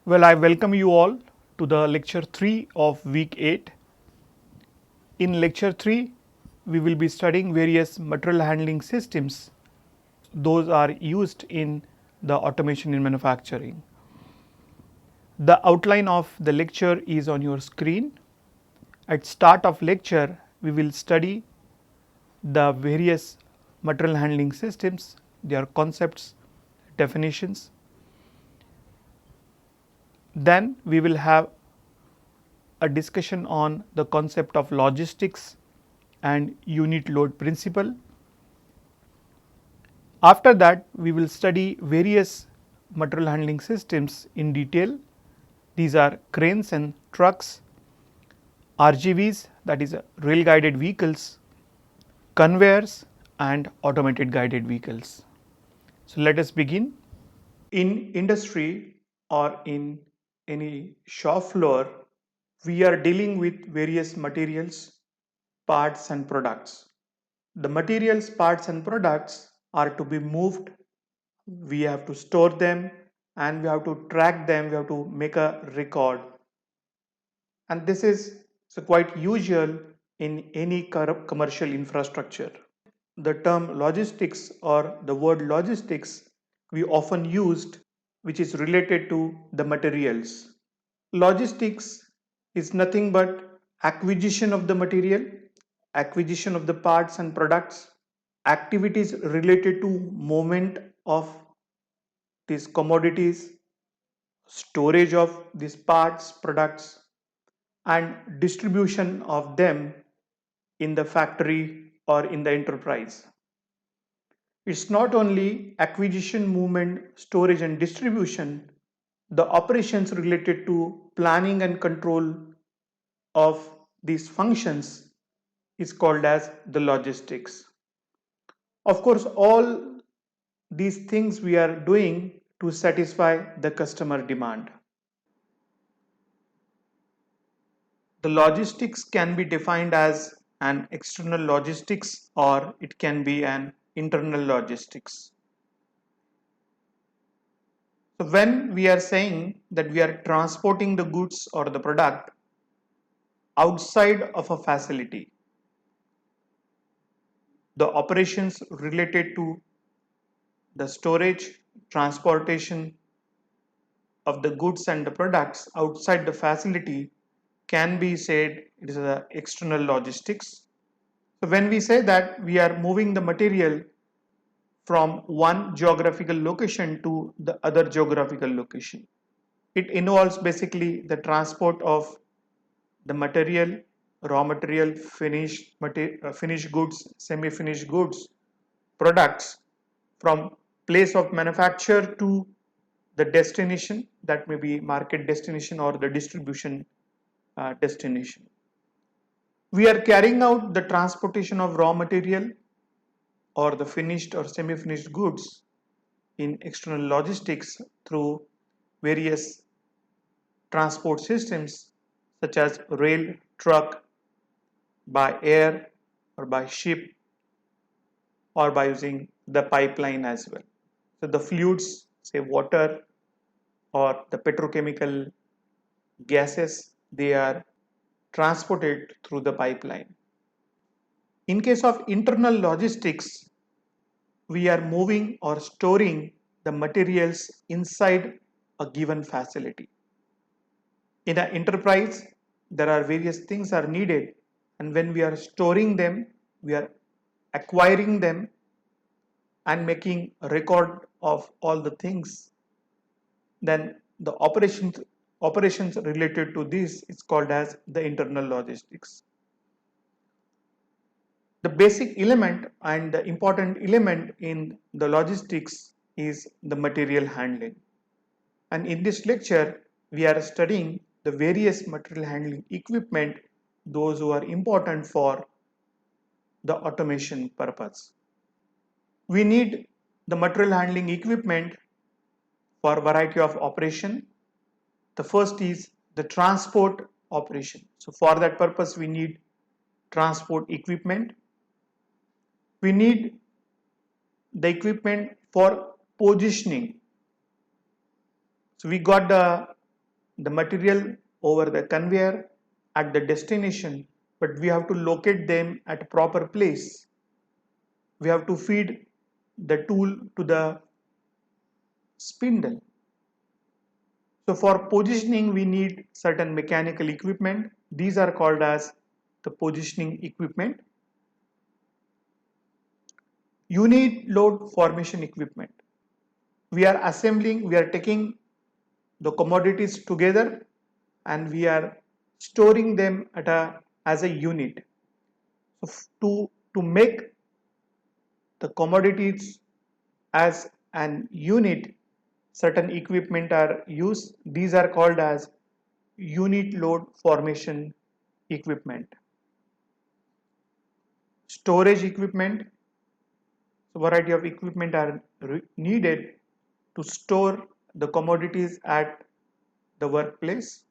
Well, I welcome you all to the lecture 3 of week 8. In lecture 3, we will be studying various material handling systems. Those are used in the automation in manufacturing. The outline of the lecture is on your screen. At start of lecture, we will study the various material handling systems, their concepts, definitions. Then we will have a discussion on the concept of logistics and unit load principle. After that, we will study various material handling systems in detail. These are cranes and trucks, RGVs, that is rail guided vehicles, conveyors and automated guided vehicles. So let us begin. In industry or in any shop floor, we are dealing with various materials, parts and products. The materials, parts and products are to be moved. We have to store them and we have to track them. We have to make a record. And this is quite usual in any commercial infrastructure. The term logistics or the word logistics we often used, which is related to the materials. Logistics is nothing but acquisition of the material, acquisition of the parts and products, activities related to movement of these commodities, storage of these parts, products, and distribution of them in the factory or in the enterprise. It's not only acquisition, movement, storage, and distribution, the operations related to planning and control of these functions is called as the logistics. Of course, all these things we are doing to satisfy the customer demand. The logistics can be defined as an external logistics or it can be an internal logistics. So when we are saying that we are transporting the goods or the product outside of a facility, the operations related to the storage, transportation of the goods and the products outside the facility can be said it is the external logistics. So when we say that we are moving the material from one geographical location to the other geographical location, it involves basically the transport of the material, raw material, finished goods, semi-finished goods, products from place of manufacture to the destination, that may be market destination or the distribution destination. We are carrying out the transportation of raw material or the finished or semi-finished goods in external logistics through various transport systems such as rail, truck, by air or by ship or by using the pipeline as well. So the fluids, say water or the petrochemical gases, they are transported through the pipeline. In case of internal logistics, we are moving or storing the materials inside a given facility. In an enterprise, there are various things are needed, and when we are storing them, we are acquiring them and making a record of all the things. Then the operations related to this is called as the internal logistics. The basic element and the important element in the logistics is the material handling. And in this lecture, we are studying the various material handling equipment, those who are important for the automation purpose. We need the material handling equipment for a variety of operation. The first is the transport operation. So for that purpose, we need transport equipment. We need the equipment for positioning. So we got the the material over the conveyor at the destination, but we have to locate them at a proper place. We have to feed the tool to the spindle. So for positioning, we need certain mechanical equipment. These are called as the positioning equipment. Unit load formation equipment. We are taking the commodities together and we are storing them as a unit. So to make the commodities as an unit, certain equipment are used. These are called as unit load formation equipment. Storage equipment. So variety of equipment are needed to store the commodities at the workplace.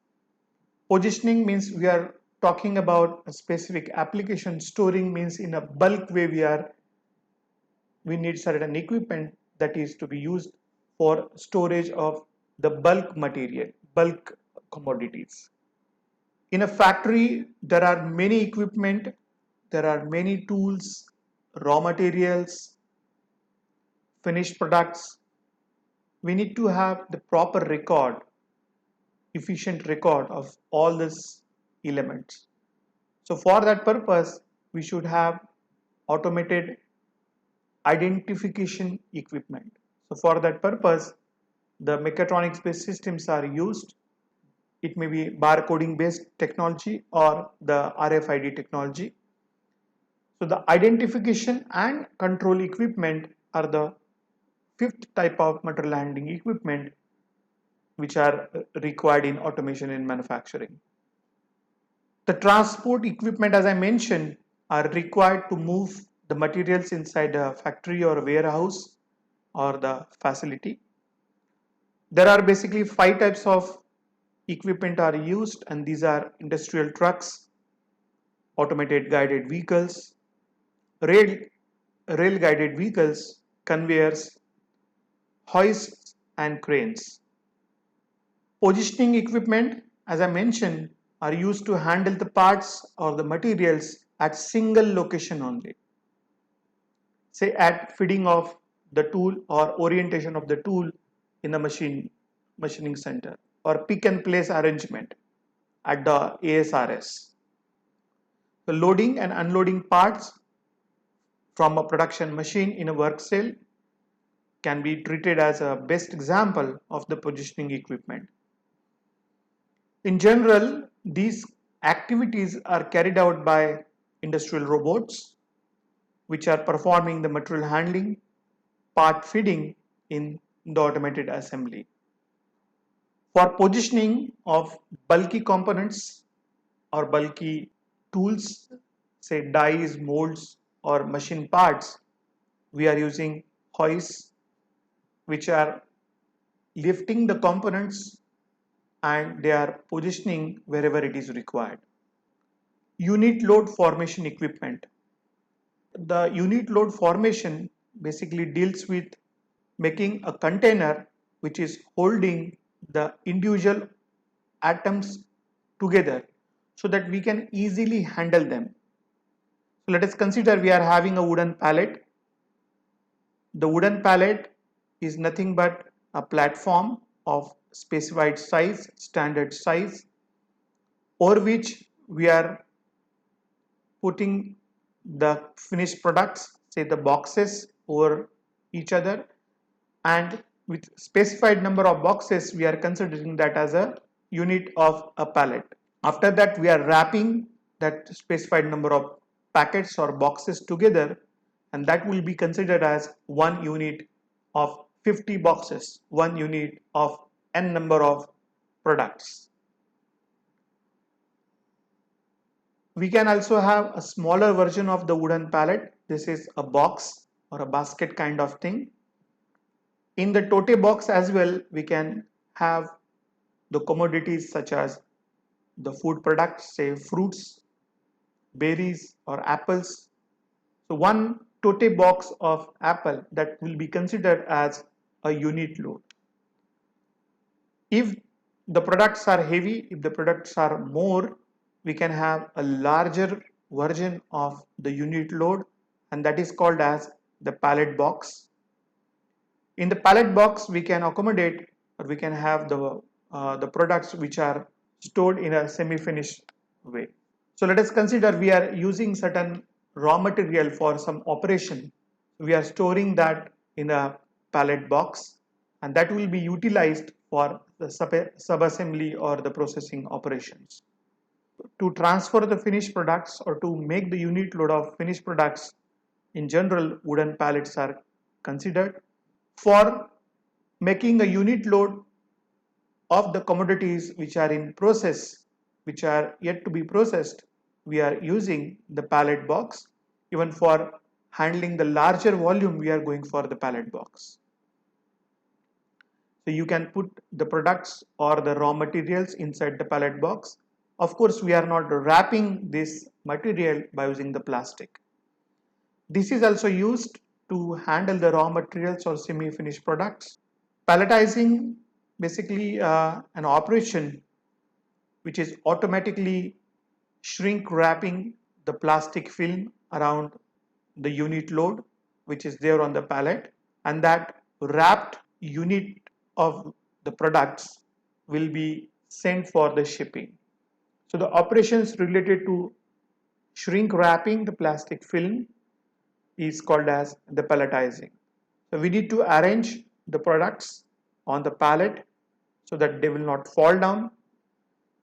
Positioning means we are talking about a specific application. Storing means in a bulk way we need certain equipment that is to be used for storage of the bulk material, bulk commodities. In a factory, there are many equipment, there are many tools, raw materials, finished products. We need to have the proper record, efficient record of all these elements. So for that purpose, we should have automated identification equipment. So for that purpose, the mechatronics based systems are used. It may be barcoding based technology or the RFID technology. So the identification and control equipment are the fifth type of material handling equipment which are required in automation in manufacturing. The transport equipment, as I mentioned, are required to move the materials inside a factory or a warehouse or the facility. There are basically 5 types of equipment are used, and these are industrial trucks, automated guided vehicles, rail, rail guided vehicles, conveyors, hoists and cranes. Positioning equipment, as I mentioned, are used to handle the parts or the materials at single location only. Say at feeding of the tool or orientation of the tool in the machining center, or pick and place arrangement at the ASRS. The loading and unloading parts from a production machine in a work cell can be treated as a best example of the positioning equipment. In general, these activities are carried out by industrial robots, which are performing the material handling, part feeding in the automated assembly. For positioning of bulky components or bulky tools, say dies, molds, or machine parts, we are using hoists, which are lifting the components and they are positioning wherever it is required. Unit load formation equipment. The unit load formation basically deals with making a container which is holding the individual atoms together so that we can easily handle them. So let us consider we are having a wooden pallet. The wooden pallet is nothing but a platform of specified size, standard size, over which we are putting the finished products, say the boxes, over each other, and with specified number of boxes we are considering that as a unit of a pallet. After that we are wrapping that specified number of packets or boxes together, and that will be considered as one unit of 50 boxes, one unit of n number of products. We can also have a smaller version of the wooden pallet. This is a box or a basket kind of thing. In the tote box as well, we can have the commodities such as the food products, say fruits, berries or apples. So one tote box of apple, that will be considered as a unit load. If the products are heavy, if the products are more, we can have a larger version of the unit load, and that is called as the pallet box. In the pallet box, we can accommodate or we can have the products which are stored in a semi-finished way. So let us consider we are using certain raw material for some operation. We are storing that in a pallet box, and that will be utilized for the sub-assembly or the processing operations. To transfer the finished products or to make the unit load of finished products, in general, wooden pallets are considered. For making a unit load of the commodities which are in process, which are yet to be processed, we are using the pallet box. Even for handling the larger volume, we are going for the pallet box. So you can put the products or the raw materials inside the pallet box. Of course, we are not wrapping this material by using the plastic. This is also used to handle the raw materials or semi-finished products. Palletizing, basically an operation which is automatically shrink wrapping the plastic film around the unit load which is there on the pallet, and that wrapped unit of the products will be sent for the shipping. So the operations related to shrink wrapping the plastic film is called as the palletizing. So we need to arrange the products on the pallet so that they will not fall down,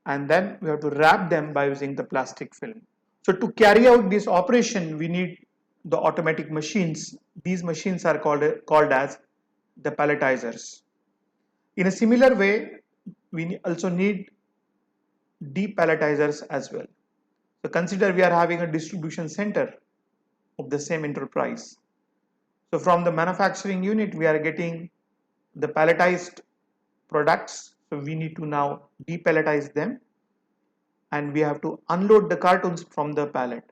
and then we have to wrap them by using the plastic film. So to carry out this operation, we need the automatic machines. These machines are called as the palletizers. In a similar way, we also need depalletizers as well. So consider we are having a distribution center of the same enterprise. So from the manufacturing unit, we are getting the palletized products. So we need to now depalletize them, and we have to unload the cartons from the pallet.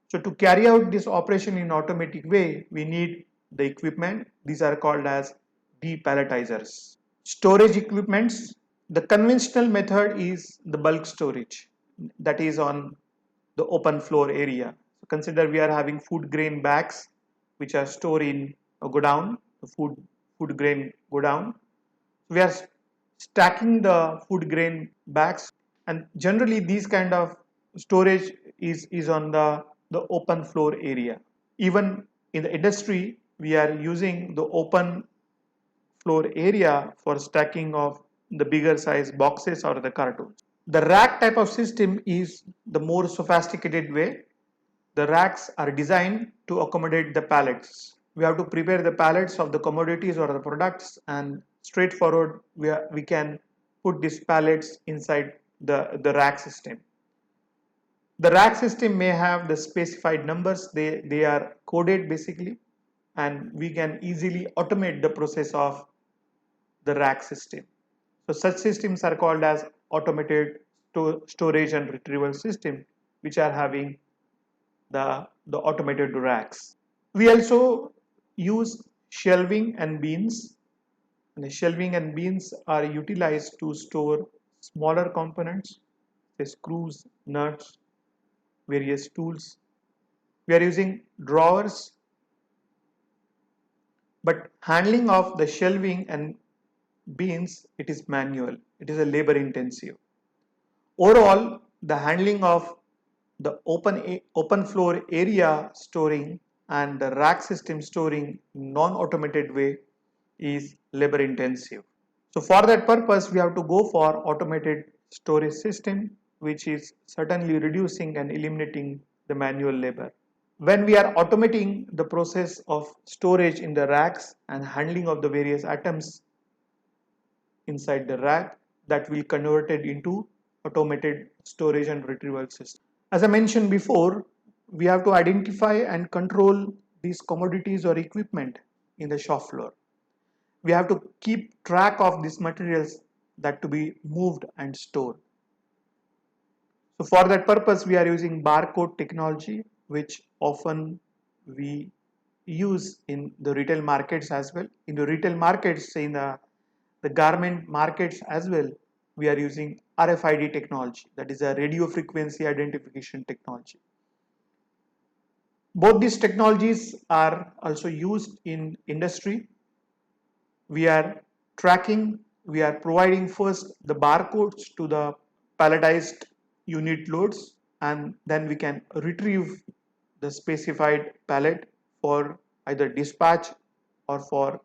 So to carry out this operation in automatic way, we need the equipment. These are called as depalletizers. Storage equipments. The conventional method is the bulk storage, that is on the open floor area. So consider we are having food grain bags which are stored in a godown, the food grain godown. We are stacking the food grain bags, and generally these kind of storage is on the open floor area. Even in the industry, we are using the open floor area for stacking of the bigger size boxes or the cartons. The rack type of system is the more sophisticated way. The racks are designed to accommodate the pallets. We have to prepare the pallets of the commodities or the products, and straightforward we can put these pallets inside the rack system. The rack system may have the specified numbers, they are coded basically, and we can easily automate the process of the rack system. So such systems are called as automated storage and retrieval system, which are having the automated racks. We also use shelving and bins. And the shelving and bins are utilized to store smaller components, say screws, nuts, various tools. We are using drawers, but handling of the shelving and bins, it is manual. It is a labor intensive. Overall, the handling of the open floor area storing and the rack system storing non-automated way is labor intensive. So for that purpose, we have to go for automated storage system, which is certainly reducing and eliminating the manual labor. When we are automating the process of storage in the racks and handling of the various items inside the rack, that will convert it into automated storage and retrieval system. As I mentioned before, we have to identify and control these commodities or equipment in the shop floor. We have to keep track of these materials that to be moved and stored. So for that purpose, we are using barcode technology, which often we use in the retail markets as well. In the retail markets, in the garment markets as well, we are using RFID technology, that is a radio frequency identification technology. Both these technologies are also used in industry. We are tracking, we are providing first the barcodes to the palletized unit loads, and then we can retrieve the specified pallet for either dispatch or for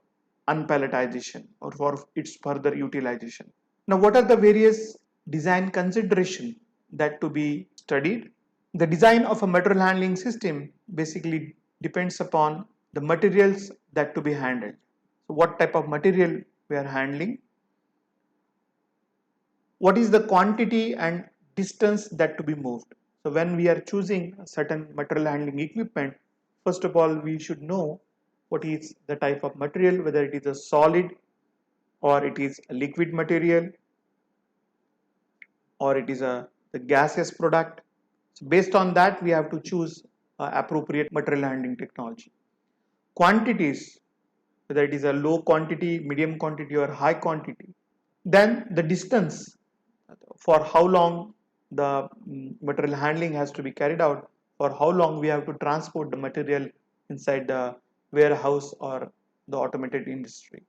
unpalletization or for its further utilization. Now, what are the various design considerations that to be studied? The design of a material handling system basically depends upon the materials that to be handled. So what type of material we are handling, what is the quantity and distance that to be moved. So when we are choosing a certain material handling equipment, first of all we should know what is the type of material, whether it is a solid or it is a liquid material or it is the gaseous product. So based on that we have to choose appropriate material handling technology. Quantities, whether it is a low quantity, medium quantity or high quantity. Then the distance, for how long the material handling has to be carried out, for how long we have to transport the material inside the warehouse or the automated industry.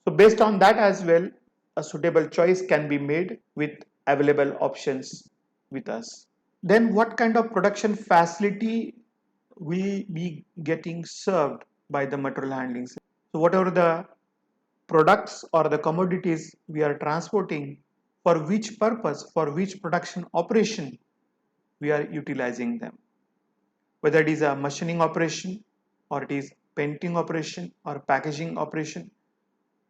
So based on that as well, a suitable choice can be made with available options with us. Then what kind of production facility will be getting served by the material handling system? So whatever the products or the commodities we are transporting, for which purpose, for which production operation we are utilizing them, whether it is a machining operation or it is painting operation or packaging operation,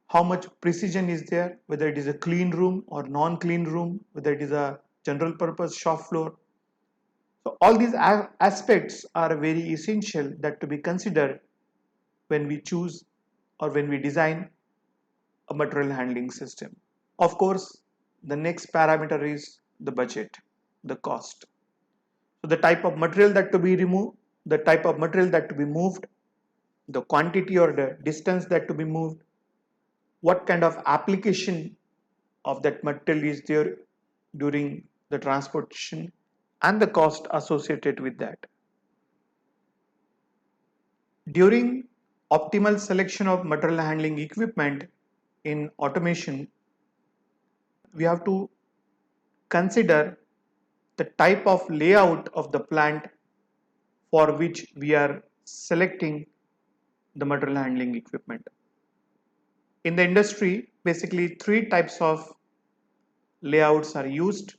how much precision is there, whether it is a clean room or non-clean room, whether it is a general purpose shop floor. So all these aspects are very essential that to be considered when we choose or when we design a material handling system. Of course, the next parameter is the budget, the cost. So the type of material that to be removed, the type of material that to be moved, the quantity or the distance that to be moved, what kind of application of that material is there during the transportation, and the cost associated with that. During optimal selection of material handling equipment in automation, we have to consider the type of layout of the plant for which we are selecting the material handling equipment. In the industry, basically three types of layouts are used.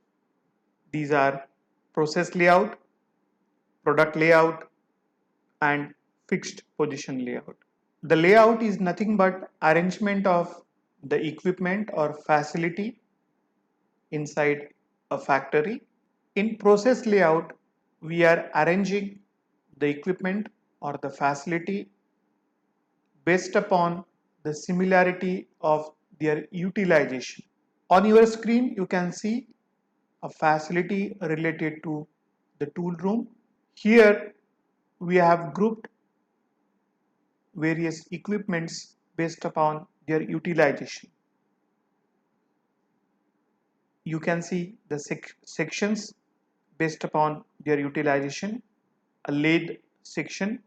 These are process layout, product layout, and fixed position layout. The layout is nothing but arrangement of the equipment or facility inside a factory. In process layout, we are arranging the equipment or the facility based upon the similarity of their utilization. On your screen, you can see a facility related to the tool room. Here, we have grouped various equipments based upon their utilization. You can see the sections based upon their utilization. A lathe section,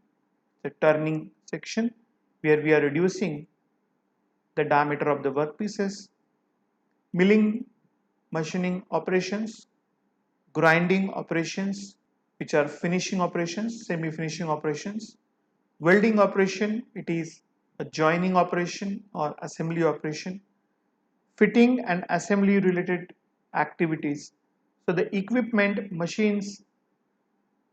the turning section, where we are reducing the diameter of the workpieces. Milling, machining operations, grinding operations, which are finishing operations, semi-finishing operations. Welding operation, it is a joining operation or assembly operation. Fitting and assembly related activities. So the equipment, machines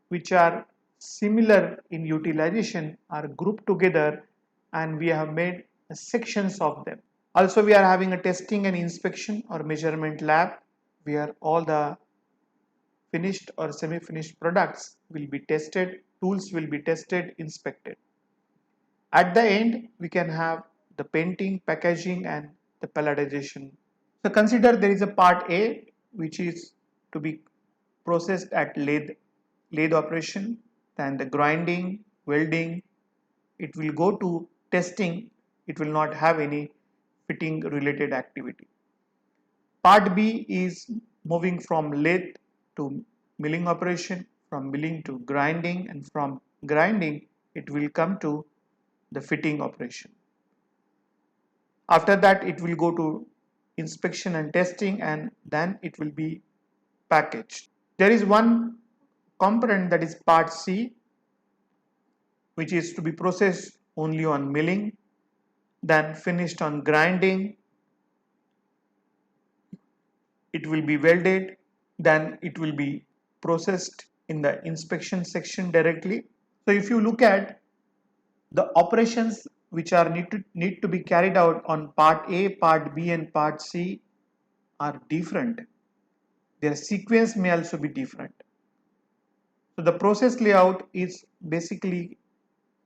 which are similar in utilization are grouped together and we have made sections of them. Also we are having a testing and inspection or measurement lab where all the finished or semi-finished products will be tested, tools will be tested, inspected. At the end, we can have the painting, packaging and the palletization. So consider there is a part A which is to be processed at lathe operation, then the grinding, welding, it will go to testing, it will not have any fitting related activity. Part B is moving from lathe to milling operation, from milling to grinding, and from grinding it will come to the fitting operation. After that it will go to inspection and testing, and then it will be packaged. There is one component, that is part C, which is to be processed only on milling, then finished on grinding. It will be welded, then it will be processed in the inspection section directly. So if you look at the operations which are need to be carried out on part A, part B and part C are different. Their sequence may also be different. So the process layout is basically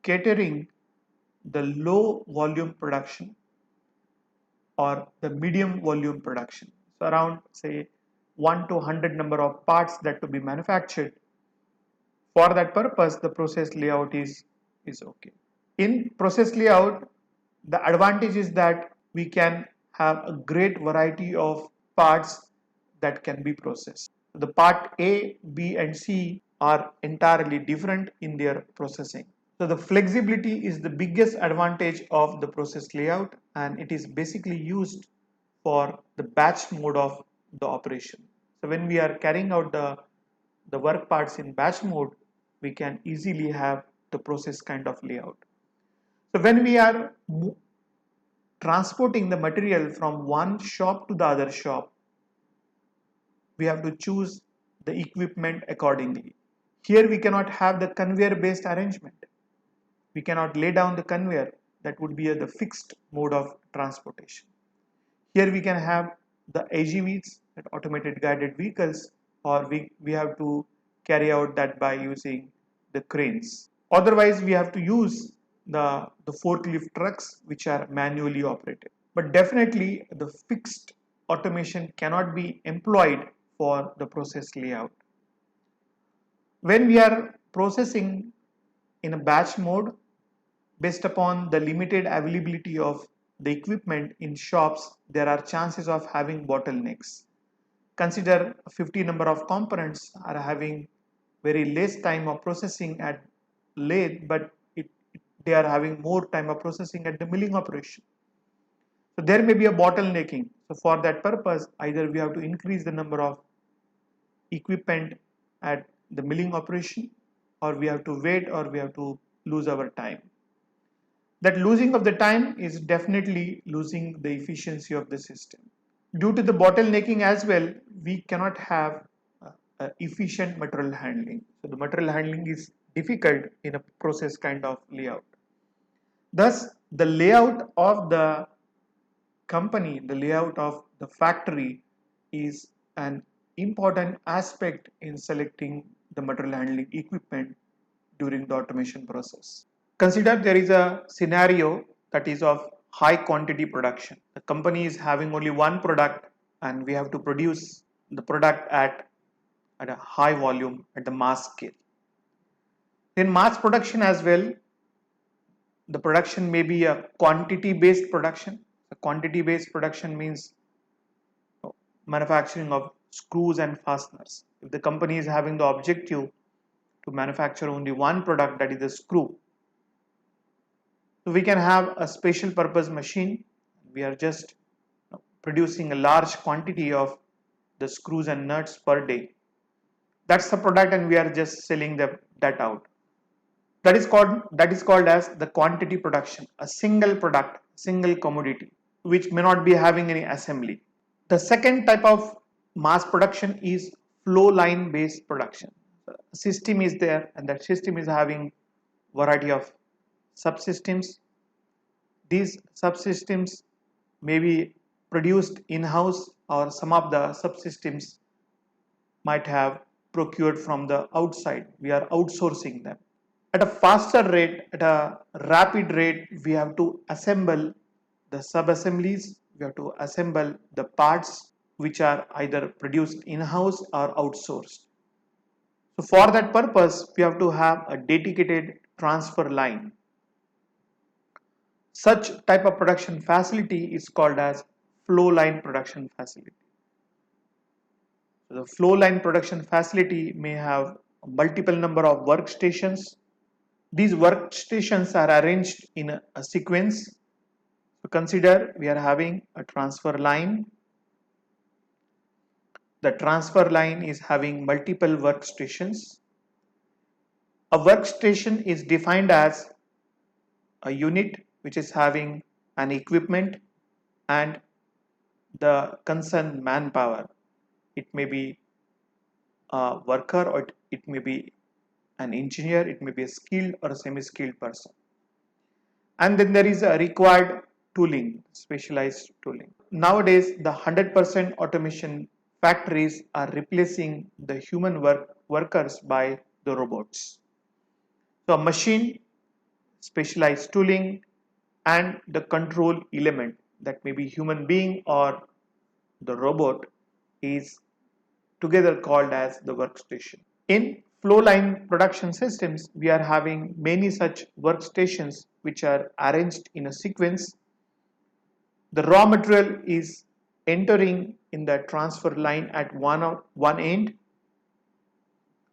catering the low volume production or the medium volume production. So around say 1 to 100 number of parts that to be manufactured. For that purpose, the process layout is okay. In process layout, the advantage is that we can have a great variety of parts that can be processed. The part A, B and C are entirely different in their processing. So the flexibility is the biggest advantage of the process layout, and it is basically used for the batch mode of the operation. So when we are carrying out the work parts in batch mode, we can easily have the process kind of layout. So when we are transporting the material from one shop to the other shop, we have to choose the equipment accordingly. Here we cannot have the conveyor based arrangement. We cannot lay down the conveyor. That would be the fixed mode of transportation. Here we can have the AGVs, automated guided vehicles, or we have to carry out that by using the cranes. Otherwise we have to use the forklift trucks which are manually operated. But definitely the fixed automation cannot be employed for the process layout. When we are processing in a batch mode, based upon the limited availability of the equipment in shops, there are chances of having bottlenecks. Consider 50 number of components are having very less time of processing at lathe, but they are having more time of processing at the milling operation. So there may be a bottlenecking. So for that purpose, either we have to increase the number of equipment at the milling operation, or we have to wait, or we have to lose our time. That losing of the time is definitely losing the efficiency of the system. Due to the bottlenecking as well, we cannot have efficient material handling. So the material handling is difficult in a process kind of layout. Thus, the layout of the company, the layout of the factory is an important aspect in selecting the material handling equipment during the automation process. Consider there is a scenario that is of high quantity production. The company is having only one product and we have to produce the product at a high volume at the mass scale. In mass production as well, the production may be a quantity based production. A quantity based production means manufacturing of screws and fasteners. If the company is having the objective to manufacture only one product, that is the screw, so we can have a special purpose machine. We are just producing a large quantity of the screws and nuts per day. That's the product and we are just selling that out. That is called as the quantity production, a single product, single commodity, which may not be having any assembly. The second type of mass production is flow line based production. A system is there and that system is having variety of subsystems. These subsystems may be produced in-house, or some of the subsystems might have procured from the outside. We are outsourcing them. At a faster rate, at a rapid rate, we have to assemble the sub-assemblies, we have to assemble the parts which are either produced in-house or outsourced. So for that purpose, we have to have a dedicated transfer line. Such type of production facility is called as flow line production facility. So the flow line production facility may have multiple number of workstations. These workstations are arranged in a sequence. So consider we are having a transfer line. The transfer line is having multiple workstations. A workstation is defined as a unit which is having an equipment and the concerned manpower. It may be a worker or it may be an engineer, it may be a skilled or a semi-skilled person. And then there is a required tooling, specialized tooling. Nowadays, the 100% automation factories are replacing the human workers by the robots. So a machine, specialized tooling, and the control element that may be human being or the robot is together called as the workstation. In flow line production systems, we are having many such workstations which are arranged in a sequence. The raw material is entering in the transfer line at one end.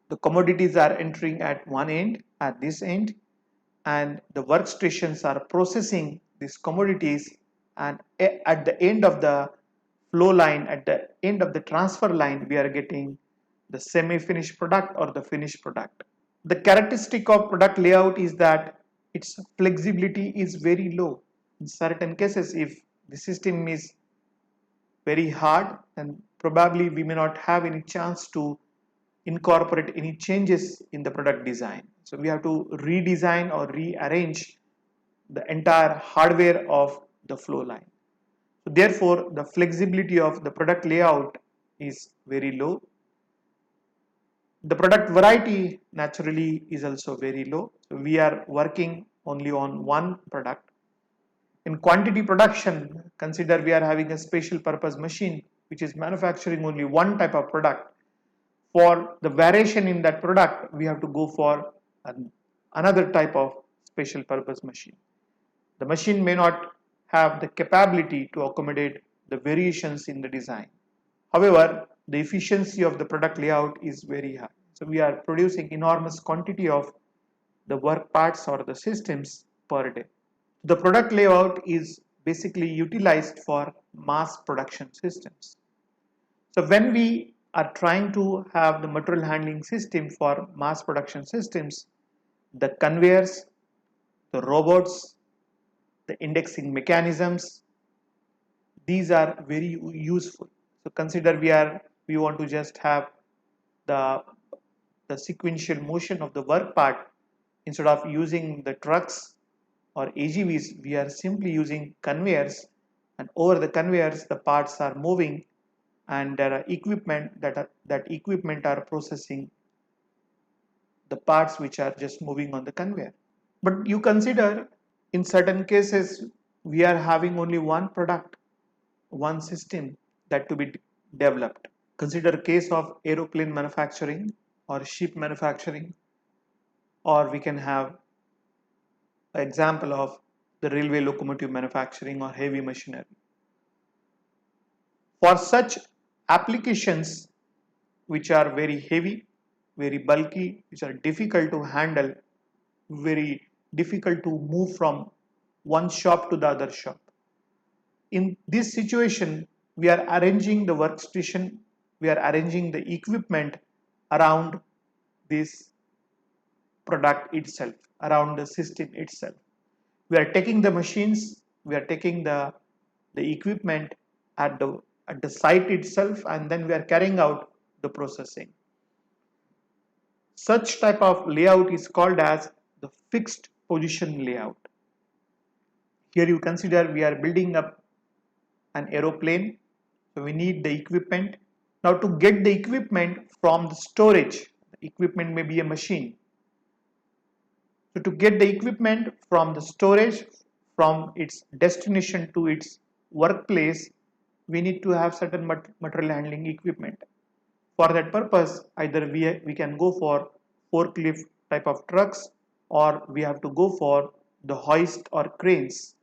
The commodities are entering at one end, at this end, and the workstations are processing these commodities, and at the end of the flow line, at the end of the transfer line, we are getting the semi-finished product or the finished product. The characteristic of product layout is that its flexibility is very low. In certain cases, if the system is very hard, then probably we may not have any chance to incorporate any changes in the product design. So we have to redesign or rearrange the entire hardware of the flow line. So therefore, the flexibility of the product layout is very low. The product variety naturally is also very low. So we are working only on one product. In quantity production, consider we are having a special purpose machine which is manufacturing only one type of product. For the variation in that product, we have to go for another type of special purpose machine. The machine may not have the capability to accommodate the variations in the design. However, the efficiency of the product layout is very high. So we are producing enormous quantity of the work parts or the systems per day. The product layout is basically utilized for mass production systems. So when we are trying to have the material handling system for mass production systems, the conveyors, the robots, the indexing mechanisms, these are very useful. So consider we want to just have the sequential motion of the work part. Instead of using the trucks or AGVs, we are simply using conveyors, and over the conveyors the parts are moving, and there are equipment that equipment are processing the parts which are just moving on the conveyor. But you consider in certain cases we are having only one product, one system that to be developed. Consider case of aeroplane manufacturing or ship manufacturing, or we can have an example of the railway locomotive manufacturing or heavy machinery. For such applications which are very heavy, very bulky, which are difficult to handle, very difficult to move from one shop to the other shop. In this situation, we are arranging the workstation, we are arranging the equipment around this product itself, around the system itself. We are taking the machines, we are taking the equipment at the site itself, and then we are carrying out the processing. Such type of layout is called as the fixed position layout. Here you consider we are building up an aeroplane, so we need the equipment. Now to get the equipment from the storage, the equipment may be a machine. So to get the equipment from the storage, from its destination to its workplace, we need to have certain material handling equipment. For that purpose, either we can go for forklift type of trucks, or we have to go for the hoist or cranes.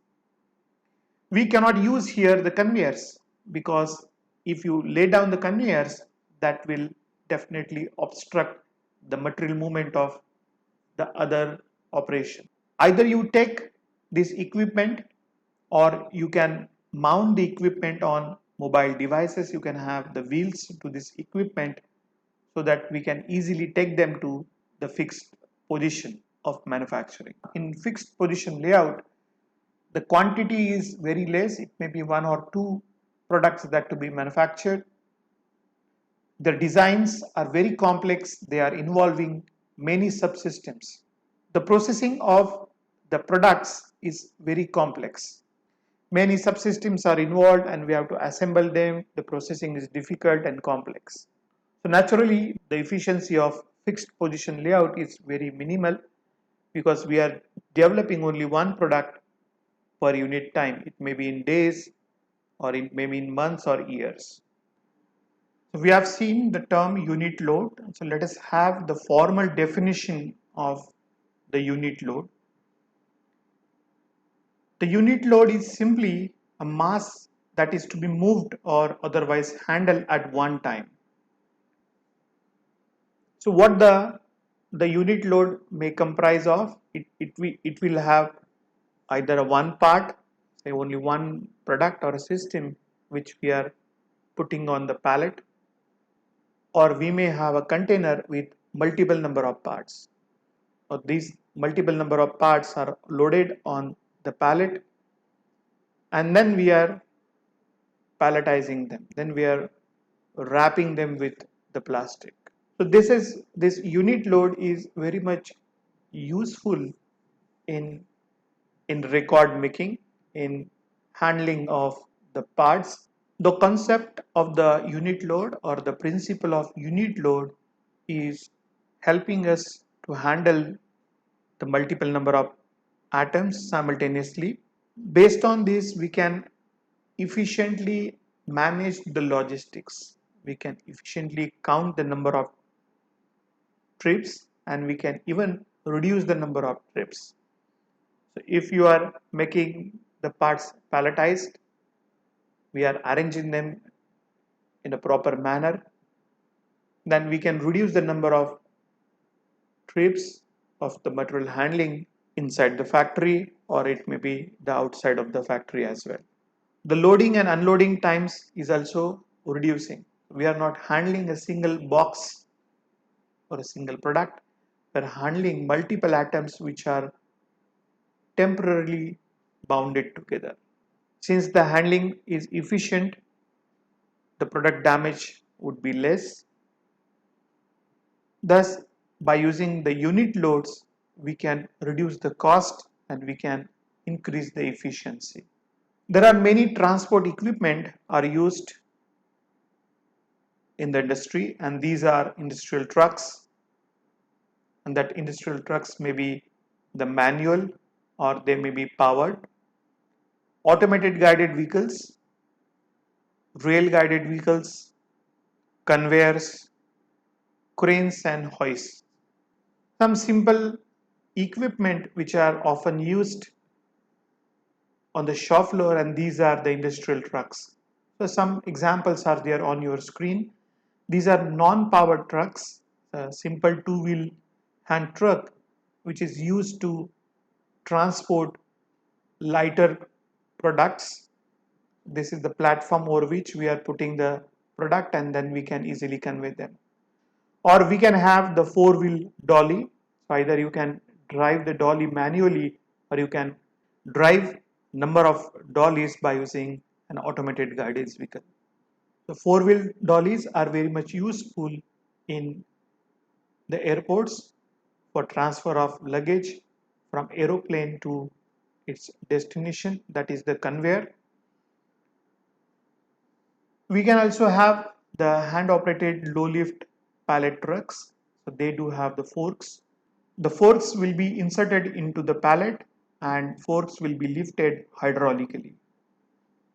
We cannot use here the conveyors, because if you lay down the conveyors, that will definitely obstruct the material movement of the other operation. Either you take this equipment or you can mount the equipment on mobile devices. You can have the wheels to this equipment so that we can easily take them to the fixed position of manufacturing. In fixed position layout, the quantity is very less. It may be one or two products that to be manufactured. The designs are very complex. They are involving many subsystems. The processing of the products is very complex. Many subsystems are involved and we have to assemble them. The processing is difficult and complex. So naturally, the efficiency of fixed position layout is very minimal because we are developing only one product per unit time. It may be in days or it may be in months or years. So we have seen the term unit load. So let us have the formal definition of the unit load. The unit load is simply a mass that is to be moved or otherwise handled at one time. So what the unit load may comprise of, it will have either a one part, say only one product or a system which we are putting on the pallet, or we may have a container with multiple number of parts. So these multiple number of parts are loaded on the pallet and then we are palletizing them. Then we are wrapping them with the plastic. So this unit load is very much useful in record making, in handling of the parts. The concept of the unit load or the principle of unit load is helping us to handle the multiple number of atoms simultaneously. Based on this, we can efficiently manage the logistics. We can efficiently count the number of trips and we can even reduce the number of trips. So if you are making the parts palletized, we are arranging them in a proper manner, then we can reduce the number of trips of the material handling inside the factory or it may be the outside of the factory as well. The loading and unloading times is also reducing. We are not handling a single box or a single product. We are handling multiple atoms which are temporarily bounded together. Since the handling is efficient, the product damage would be less. Thus, by using the unit loads, we can reduce the cost and we can increase the efficiency. There are many transport equipment are used in the industry and these are industrial trucks, and that industrial trucks may be the manual or they may be powered. Automated guided vehicles, rail guided vehicles, conveyors, cranes and hoists. Some simple equipment which are often used on the shop floor and these are the industrial trucks. So some examples are there on your screen. These are non-powered trucks, a simple two-wheel hand truck which is used to transport lighter products. This is the platform over which we are putting the product and then we can easily convey them. Or we can have the four-wheel dolly. So either you can drive the dolly manually or you can drive number of dollies by using an automated guided vehicle. The four-wheel dollies are very much useful in the airports for transfer of luggage from aeroplane to its destination, that is the conveyor. We can also have the hand operated low lift pallet trucks. So they do have the forks. The forks will be inserted into the pallet and forks will be lifted hydraulically.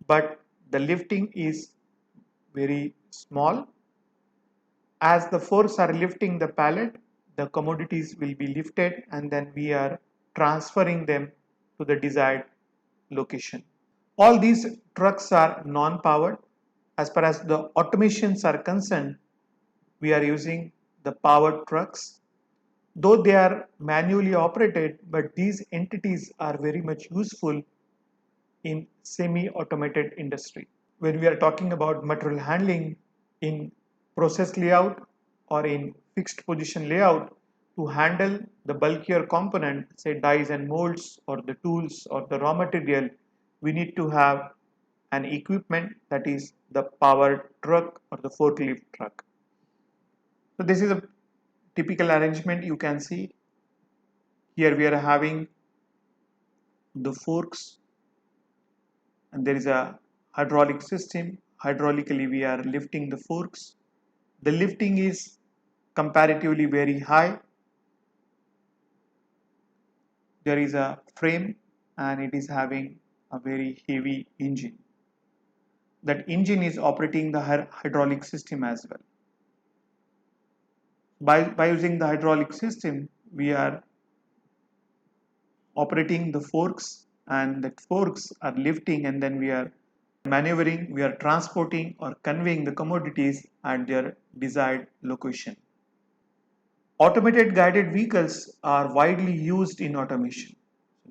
But the lifting is very small. As the forks are lifting the pallet, the commodities will be lifted and then we are transferring them to the desired location. All these trucks are non-powered. As far as the automations are concerned, we are using the powered trucks. Though they are manually operated, but these entities are very much useful in semi-automated industry. When we are talking about material handling in process layout or in fixed position layout, to handle the bulkier component, say dies and molds or the tools or the raw material, we need to have an equipment that is the powered truck or the forklift truck. So this is a typical arrangement. You can see here we are having the forks and there is a hydraulic system. Hydraulically we are lifting the forks. The lifting is comparatively very high. There is a frame and it is having a very heavy engine. That engine is operating the hydraulic system as well. By using the hydraulic system, we are operating the forks and the forks are lifting and then we are maneuvering, we are transporting or conveying the commodities at their desired location. Automated guided vehicles are widely used in automation.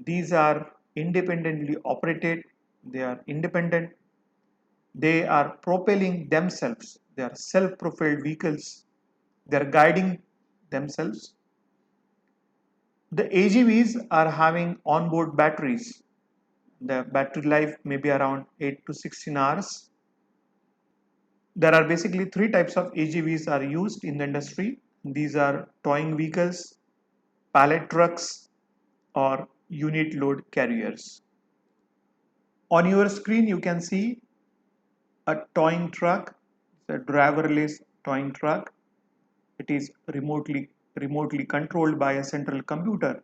These are independently operated, they are independent, they are propelling themselves, they are self-propelled vehicles, they are guiding themselves. The AGVs are having onboard batteries. The battery life may be around 8 to 16 hours. There are basically three types of AGVs are used in the industry. These are towing vehicles, pallet trucks, or unit load carriers. On your screen, you can see a towing truck, it's a driverless towing truck. It is remotely controlled by a central computer,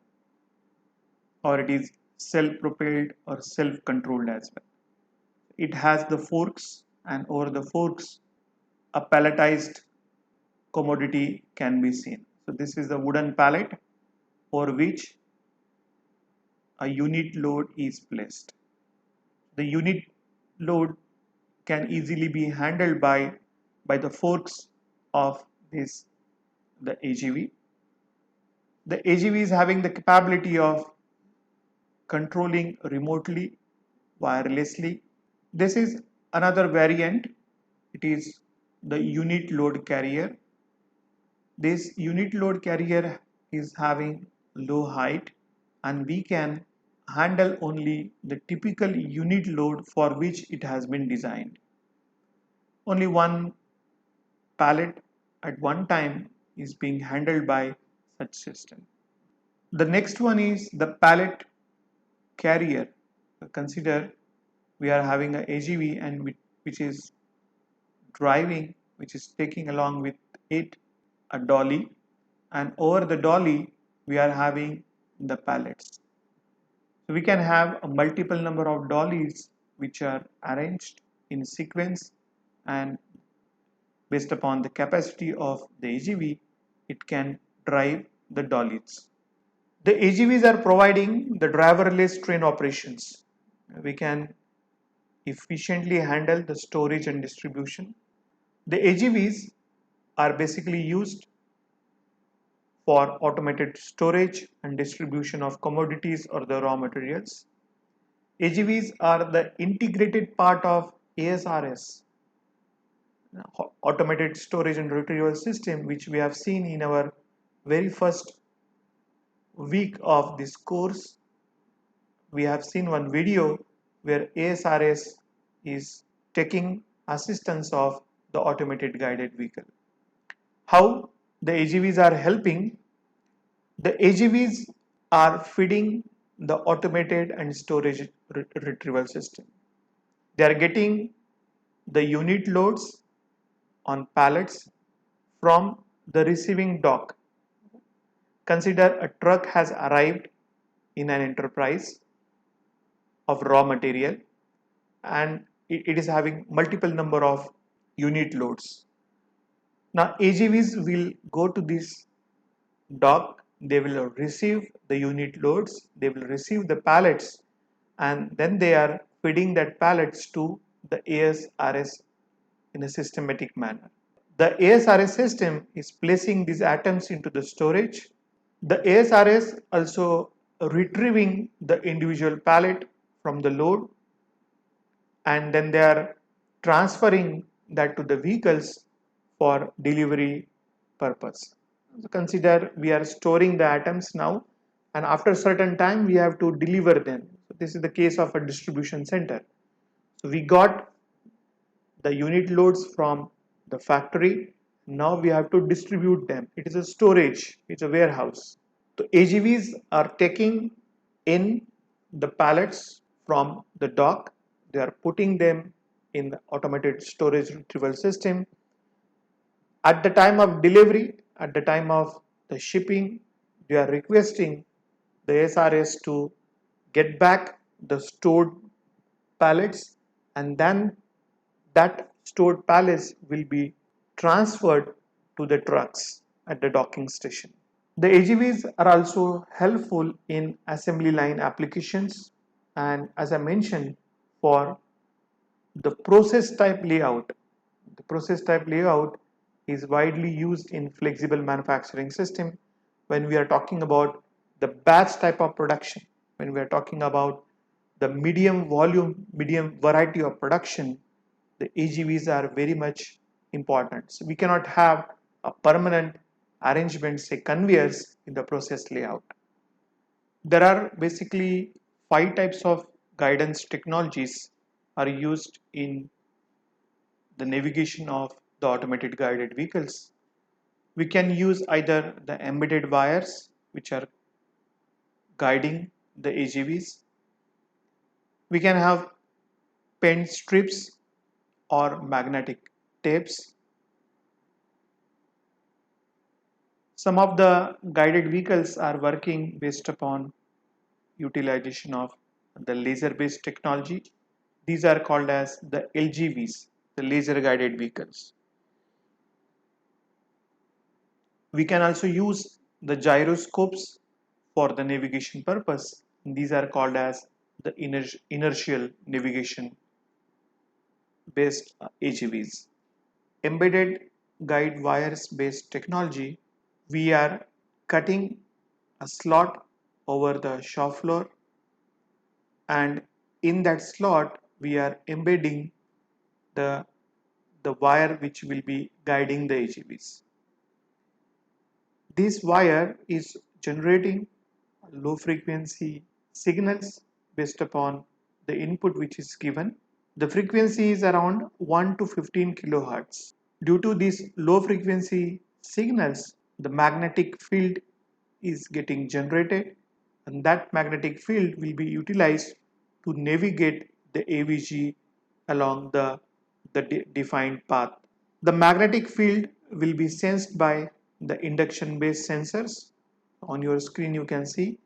or it is self-propelled or self-controlled as well. It has the forks, and over the forks, a palletized commodity can be seen. So this is the wooden pallet over which a unit load is placed. The unit load can easily be handled by the forks of this the AGV. The AGV is having the capability of controlling remotely, wirelessly. This is another variant. It is the unit load carrier. This unit load carrier is having low height and we can handle only the typical unit load for which it has been designed. Only one pallet at one time is being handled by such system. The next one is the pallet carrier. Consider we are having a AGV and which is driving, which is taking along with it a dolly, and over the dolly we are having the pallets. So we can have a multiple number of dollies which are arranged in sequence, and based upon the capacity of the AGV it can drive the dollies. The AGVs are providing the driverless train operations. We can efficiently handle the storage and distribution. The AGVs are basically used for automated storage and distribution of commodities or the raw materials. AGVs are the integrated part of ASRS, automated storage and retrieval system, which we have seen in our very first week of this course. We have seen one video where ASRS is taking assistance of the automated guided vehicle. How the AGVs are helping? The AGVs are feeding the automated and storage retrieval system. They are getting the unit loads on pallets from the receiving dock. Consider a truck has arrived in an enterprise of raw material and it is having multiple number of unit loads. Now AGVs will go to this dock, they will receive the unit loads, they will receive the pallets, and then they are feeding that pallets to the ASRS in a systematic manner. The ASRS system is placing these atoms into the storage. The ASRS also retrieving the individual pallet from the load, and then they are transferring that to the vehicles for delivery purpose. So consider we are storing the atoms now, and after a certain time we have to deliver them. So this is the case of a distribution center. So we got the unit loads from the factory. Now we have to distribute them. It is a storage, it's a warehouse. So AGVs are taking in the pallets from the dock. They are putting them in the automated storage retrieval system. At the time of delivery, at the time of the shipping, they are requesting the SRS to get back the stored pallets, and then that stored pallets will be transferred to the trucks at the docking station. The AGVs are also helpful in assembly line applications, and as I mentioned, for the process type layout. The process type layout is widely used in flexible manufacturing system when we are talking about the batch type of production, when we are talking about the medium volume, medium variety of production. The AGVs are very much important. So we cannot have a permanent arrangement, say conveyors, in the process layout. There are basically 5 types of guidance technologies are used in the navigation of the automated guided vehicles. We can use either the embedded wires, which are guiding the AGVs. We can have pen strips or magnetic tapes. Some of the guided vehicles are working based upon utilization of the laser based technology. These are called as the LGVs, the laser guided vehicles. We can also use the gyroscopes for the navigation purpose. These are called as the inertial navigation based AGVs. Embedded guide wires based technology, we are cutting a slot over the shop floor, and in that slot we are embedding the wire which will be guiding the AGVs. This wire is generating low frequency signals based upon the input which is given. The frequency is around 1 to 15 kilohertz. Due to these low frequency signals, the magnetic field is getting generated, and that magnetic field will be utilized to navigate the AVG along the defined path. The magnetic field will be sensed by the induction based sensors. On your screen you can see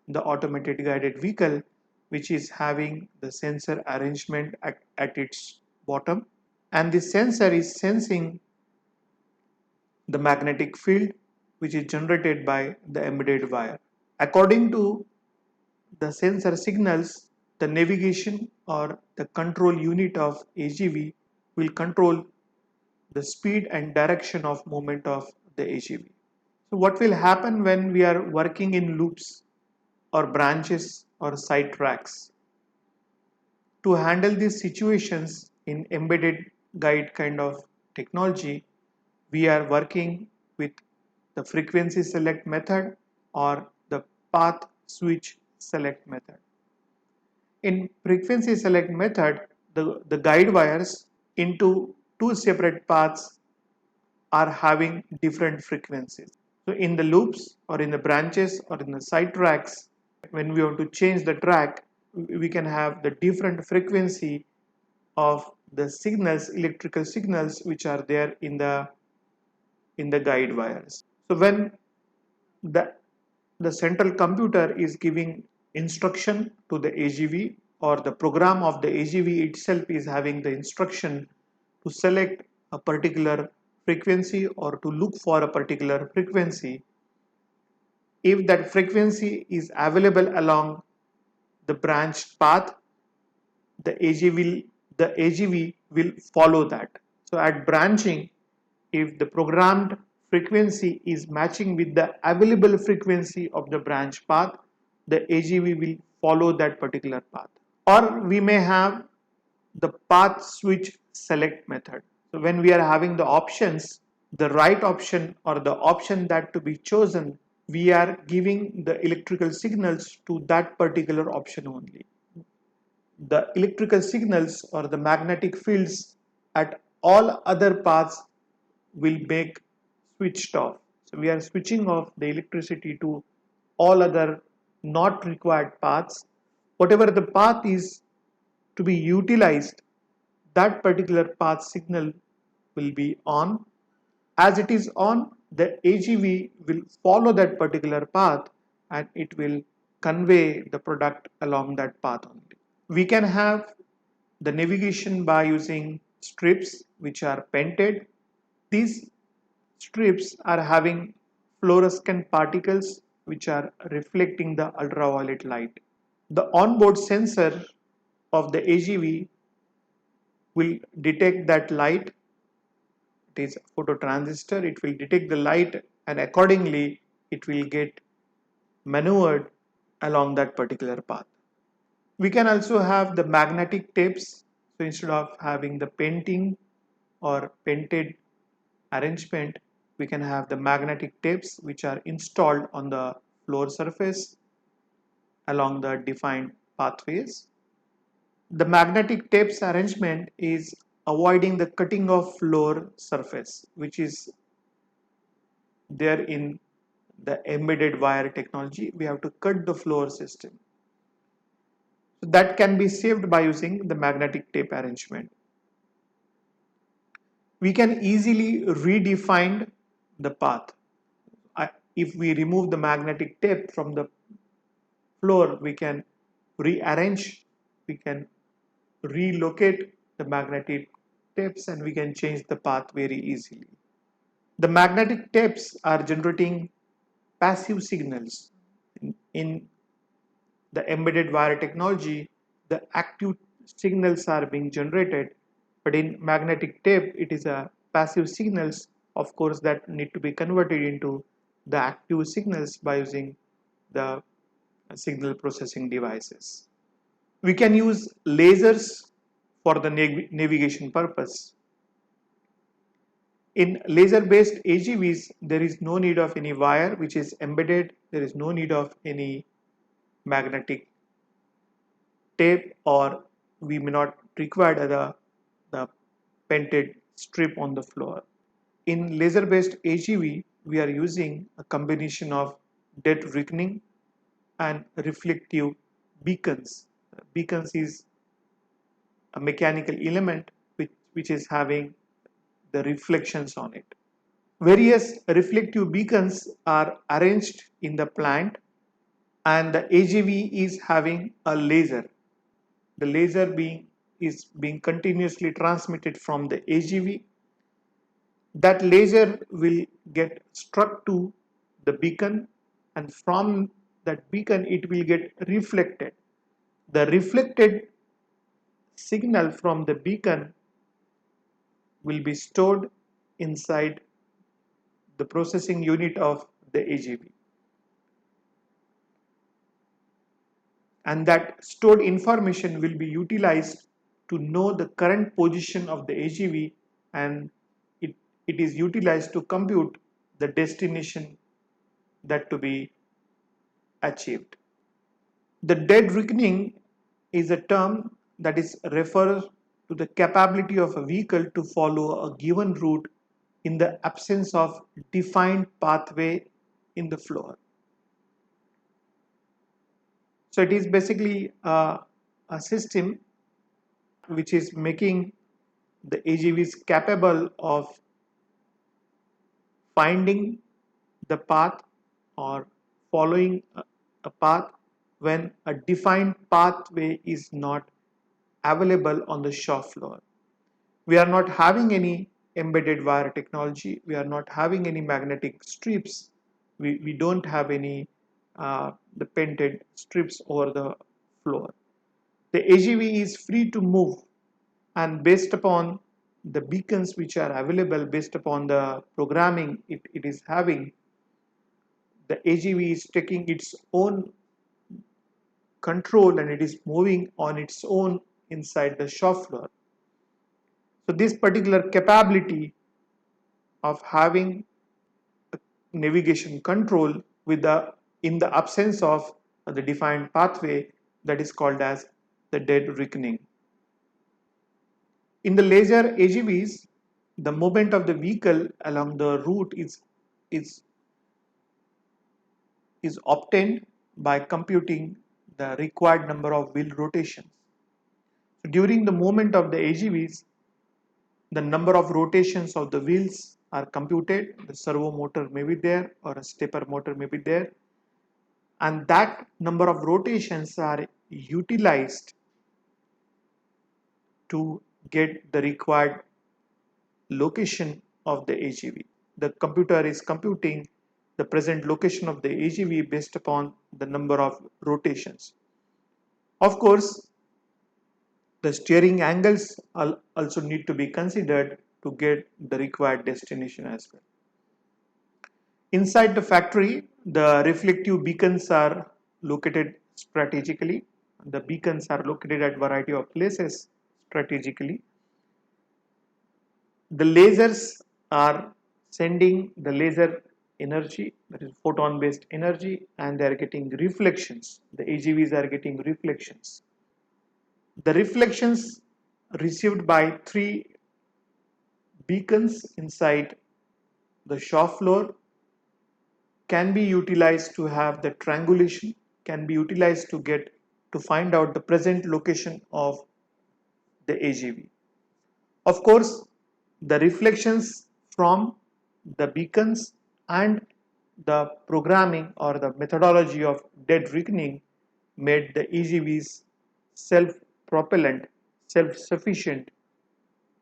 the automated guided vehicle which is having the sensor arrangement at its bottom, and the sensor is sensing the magnetic field which is generated by the embedded wire. According to the sensor signals, the navigation or the control unit of AGV will control the speed and direction of movement of the AGV. So what will happen when we are working in loops or branches or side tracks? To handle these situations in embedded guide kind of technology, we are working with the frequency select method or the path switch select method. In frequency select method, the guide wires into two separate paths are having different frequencies. So in the loops or in the branches or in the side tracks, when we want to change the track, we can have the different frequency of the signals, electrical signals, which are there in the guide wires. So when the central computer is giving instruction to the AGV, or the program of the AGV itself is having the instruction to select a particular frequency or to look for a particular frequency, if that frequency is available along the branch path, the AGV will follow that. So at branching, if the programmed frequency is matching with the available frequency of the branch path, the AGV will follow that particular path. Or we may have the path switch select method. So when we are having the options, the right option or the option that to be chosen, we are giving the electrical signals to that particular option only. The electrical signals or the magnetic fields at all other paths will make switched off. So we are switching off the electricity to all other not required paths. Whatever the path is to be utilized, that particular path signal will be on. As it is on, the AGV will follow that particular path and it will convey the product along that path only. We can have the navigation by using strips which are painted. These strips are having fluorescent particles which are reflecting the ultraviolet light. The onboard sensor of the AGV will detect that light. It is a phototransistor. It will detect the light and accordingly it will get maneuvered along that particular path. We can also have the magnetic tapes. So instead of having the painting or painted arrangement, we can have the magnetic tapes which are installed on the floor surface along the defined pathways. The magnetic tapes arrangement is avoiding the cutting of floor surface, which is there in the embedded wire technology. We have to cut the floor system. So that can be saved by using the magnetic tape arrangement. We can easily redefine the path. If we remove the magnetic tape from the floor, we can rearrange, we can relocate the magnetic tapes and we can change the path very easily. The magnetic tapes are generating passive signals. In the embedded wire technology, the active signals are being generated, but in magnetic tape, it is a passive signals, of course, that need to be converted into the active signals by using the signal processing devices. We can use lasers for the navigation purpose. In laser-based AGVs, there is no need of any wire which is embedded. There is no need of any magnetic tape, or we may not require the painted strip on the floor. In laser-based AGV, we are using a combination of dead reckoning and reflective beacons. Beacons is a mechanical element which is having the reflections on it. Various reflective beacons are arranged in the plant and the AGV is having a laser. The laser is being continuously transmitted from the AGV. That laser will get struck to the beacon and from that beacon it will get reflected. The reflected signal from the beacon will be stored inside the processing unit of the AGV. And that stored information will be utilized to know the current position of the AGV, and it is utilized to compute the destination that to be achieved. The dead reckoning is a term that is refers to the capability of a vehicle to follow a given route in the absence of defined pathway in the floor. So it is basically a system which is making the AGVs capable of finding the path or following a path when a defined pathway is not available on the shop floor. We are not having any embedded wire technology. We are not having any magnetic strips. We don't have any the painted strips over the floor. The AGV is free to move and based upon the beacons which are available based upon the programming it is having, the AGV is taking its own control and it is moving on its own inside the shop floor. So this particular capability of having navigation control with the in the absence of the defined pathway, that is called as the dead reckoning. In the laser AGVs, the movement of the vehicle along the route is obtained by computing the required number of wheel rotations. So during the movement of the AGVs, the number of rotations of the wheels are computed. The servo motor may be there or a stepper motor may be there, and that number of rotations are utilized to get the required location of the AGV. The computer is computing the present location of the AGV based upon the number of rotations. Of course, the steering angles also need to be considered to get the required destination as well. Inside the factory, the reflective beacons are located strategically. The beacons are located at variety of places strategically. The lasers are sending the laser energy, that is photon based energy, and they are getting reflections. The AGVs are getting reflections. The reflections received by 3 beacons inside the shop floor can be utilized to have the triangulation, can be utilized to find out the present location of the AGV. Of course, the reflections from the beacons and the programming or the methodology of dead reckoning made the AGVs self-propellant, self-sufficient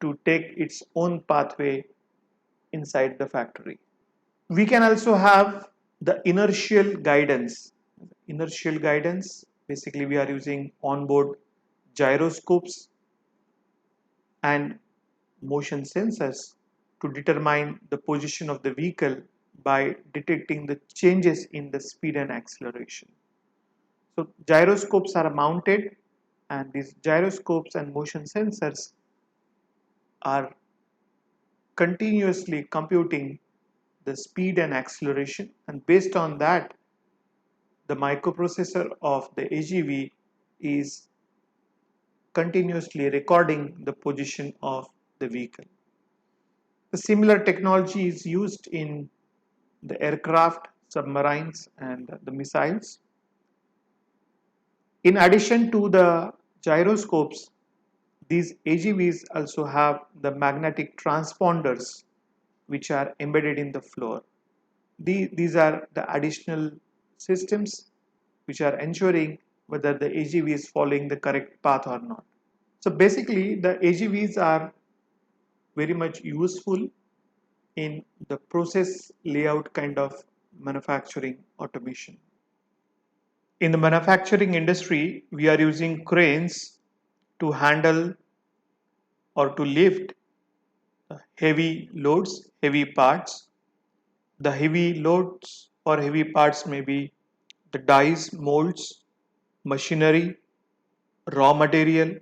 to take its own pathway inside the factory. We can also have the inertial guidance. Inertial guidance, basically we are using onboard gyroscopes and motion sensors to determine the position of the vehicle by detecting the changes in the speed and acceleration. So gyroscopes are mounted, and these gyroscopes and motion sensors are continuously computing the speed and acceleration, and based on that the microprocessor of the AGV is continuously recording the position of the vehicle. The similar technology is used in the aircraft, submarines, and the missiles. In addition to the gyroscopes, these AGVs also have the magnetic transponders which are embedded in the floor. These are the additional systems which are ensuring whether the AGV is following the correct path or not. So basically, the AGVs are very much useful in the process layout kind of manufacturing automation. In the manufacturing industry, we are using cranes to handle or to lift heavy loads, heavy parts. The heavy loads or heavy parts may be the dies, molds, machinery, raw material.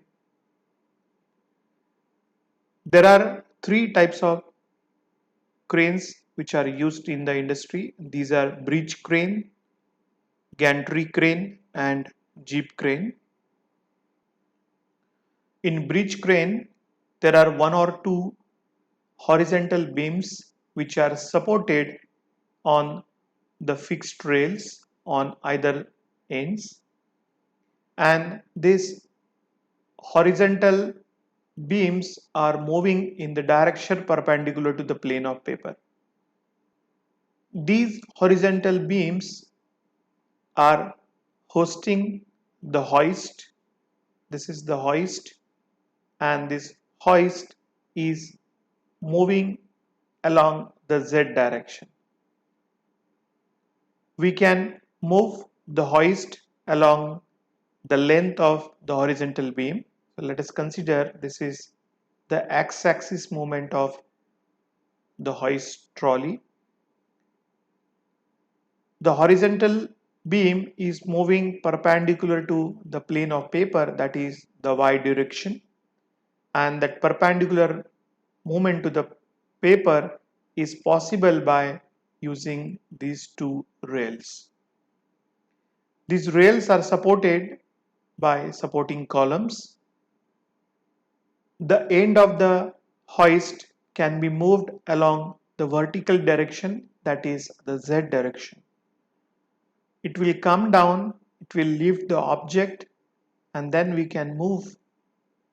There are 3 types of cranes which are used in the industry. These are bridge crane, gantry crane, and jeep crane. In bridge crane, there are 1 or 2 horizontal beams which are supported on the fixed rails on either ends, and these horizontal beams are moving in the direction perpendicular to the plane of paper. These horizontal beams are hosting the hoist. This is the hoist, and this hoist is moving along the Z direction. We can move the hoist along the length of the horizontal beam. So let us consider this is the x-axis movement of the hoist trolley. The horizontal beam is moving perpendicular to the plane of paper, that is the y direction, and that perpendicular movement to the paper is possible by using these two rails. These rails are supported by supporting columns. The end of the hoist can be moved along the vertical direction, that is the z direction. It will come down, it will lift the object, and then we can move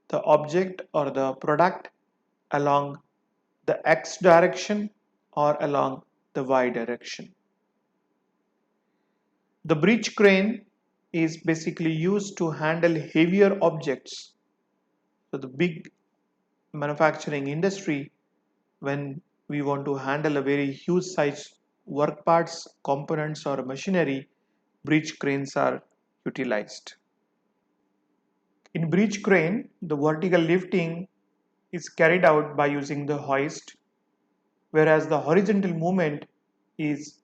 the object or the product along the x direction or along the y direction. The bridge crane is basically used to handle heavier objects. So the big manufacturing industry, when we want to handle a very huge size work parts, components or machinery, bridge cranes are utilized. In bridge crane, the vertical lifting is carried out by using the hoist, whereas the horizontal movement is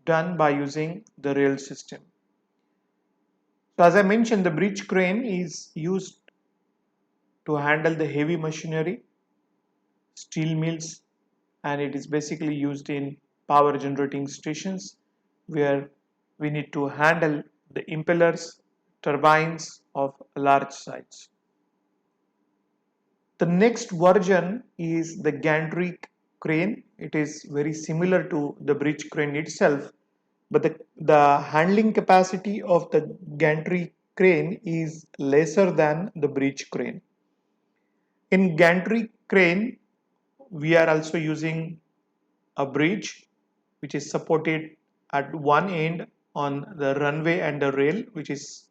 done by using the rail system. So as I mentioned, the bridge crane is used to handle the heavy machinery, steel mills, and it is basically used in power generating stations where we need to handle the impellers, turbines of a large size. The next version is the gantry crane. It is very similar to the bridge crane itself, but the handling capacity of the gantry crane is lesser than the bridge crane. In gantry crane, we are also using a bridge which is supported at one end on the runway and the rail, which is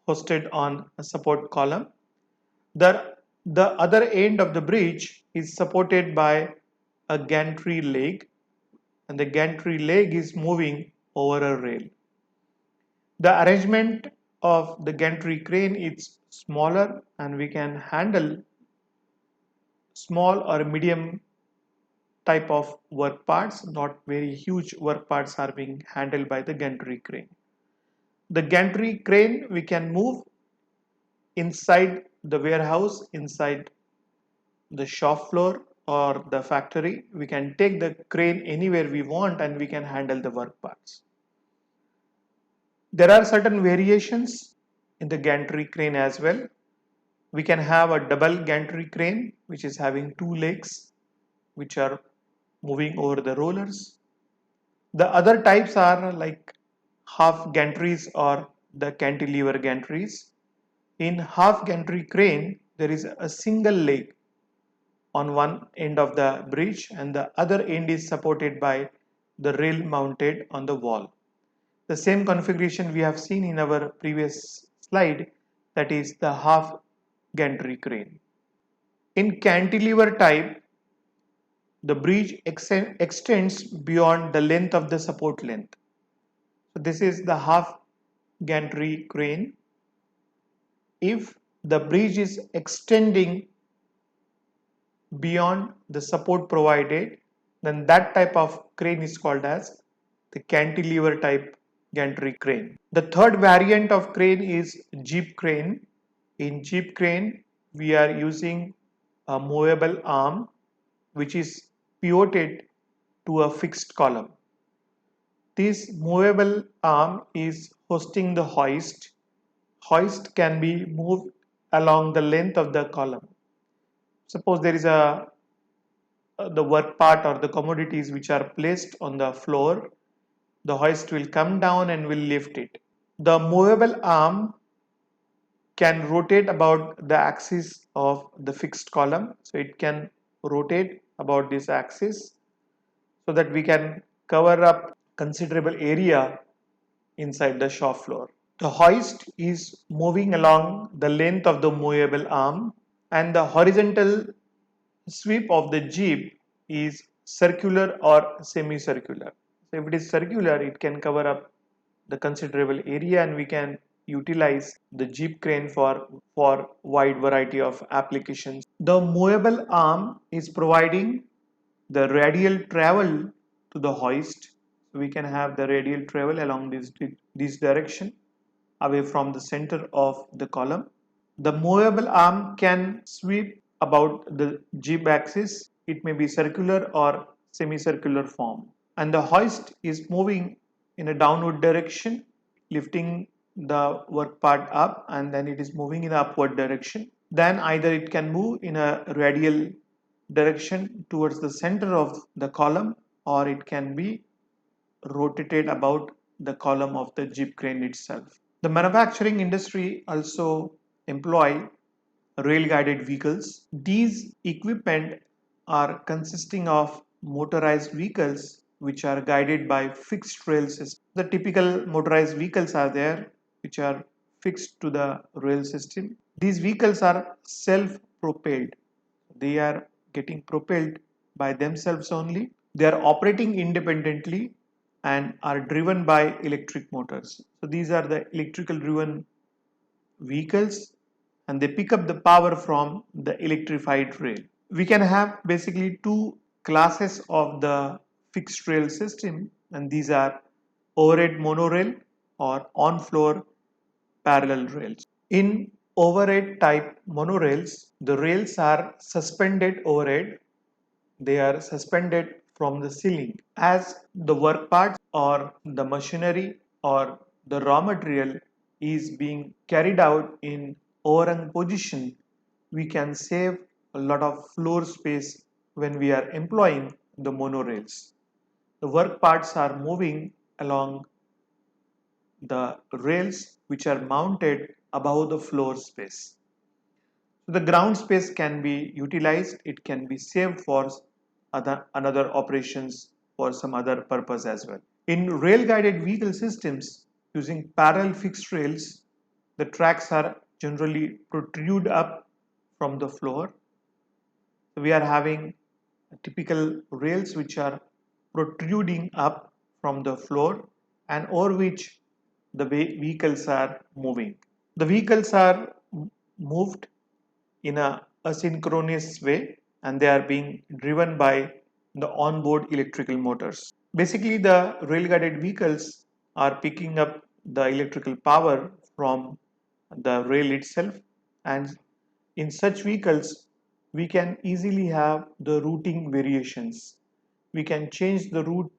hosted on a support column. The other end of the bridge is supported by a gantry leg, and the gantry leg is moving over a rail. The arrangement of the gantry crane is smaller, and we can handle small or medium type of work parts. Not very huge work parts are being handled by the gantry crane. The gantry crane we can move inside the warehouse, inside the shop floor or the factory. We can take the crane anywhere we want and we can handle the work parts. There are certain variations in the gantry crane as well. We can have a double gantry crane which is having two legs which are moving over the rollers. The other types are like half gantries or the cantilever gantries. In half gantry crane, there is a single leg on one end of the bridge and the other end is supported by the rail mounted on the wall. The same configuration we have seen in our previous slide, that is the half gantry crane. In cantilever type, the bridge extends beyond the length of the support length. So this is the half gantry crane. If the bridge is extending beyond the support provided, then that type of crane is called as the cantilever type gantry crane. The third variant of crane is jeep crane. In jeep crane, we are using a movable arm which is pivoted to a fixed column. This movable arm is hosting the hoist. Hoist can be moved along the length of the column. Suppose there is the work part or the commodities which are placed on the floor, the hoist will come down and will lift it. The movable arm can rotate about the axis of the fixed column, so it can rotate about this axis so that we can cover up considerable area inside the shop floor. The hoist is moving along the length of the movable arm, and the horizontal sweep of the jeep is circular or semicircular. So if it is circular, it can cover up the considerable area and we can utilize the jeep crane for wide variety of applications. The movable arm is providing the radial travel to the hoist. So we can have the radial travel along this direction away from the center of the column. The movable arm can sweep about the jib axis. It may be circular or semicircular form. And the hoist is moving in a downward direction, lifting the work part up, and then it is moving in the upward direction. Then either it can move in a radial direction towards the center of the column, or it can be rotated about the column of the jeep crane itself. The manufacturing industry also employ rail guided vehicles. These equipment are consisting of motorized vehicles which are guided by fixed rail system. The typical motorized vehicles are there which are fixed to the rail system. These vehicles are self propelled. They are getting propelled by themselves only. They are operating independently and are driven by electric motors. So these are the electrical driven vehicles, and they pick up the power from the electrified rail. We can have basically two classes of the fixed rail system, and these are overhead monorail or on floor parallel rails. In overhead type monorails, the rails are suspended overhead. They are suspended from the ceiling. As the work parts or the machinery or the raw material is being carried out in overhang position, we can save a lot of floor space when we are employing the monorails. The work parts are moving along the rails which are mounted above the floor space. So the ground space can be utilized, it can be saved for another operations for some other purpose as well. In rail guided vehicle systems using parallel fixed rails, the tracks are generally protrude up from the floor. So we are having typical rails which are protruding up from the floor and over which the vehicles are moving. The vehicles are moved in a asynchronous way and they are being driven by the onboard electrical motors. Basically, the rail guided vehicles are picking up the electrical power from the rail itself, and in such vehicles, we can easily have the routing variations. We can change the route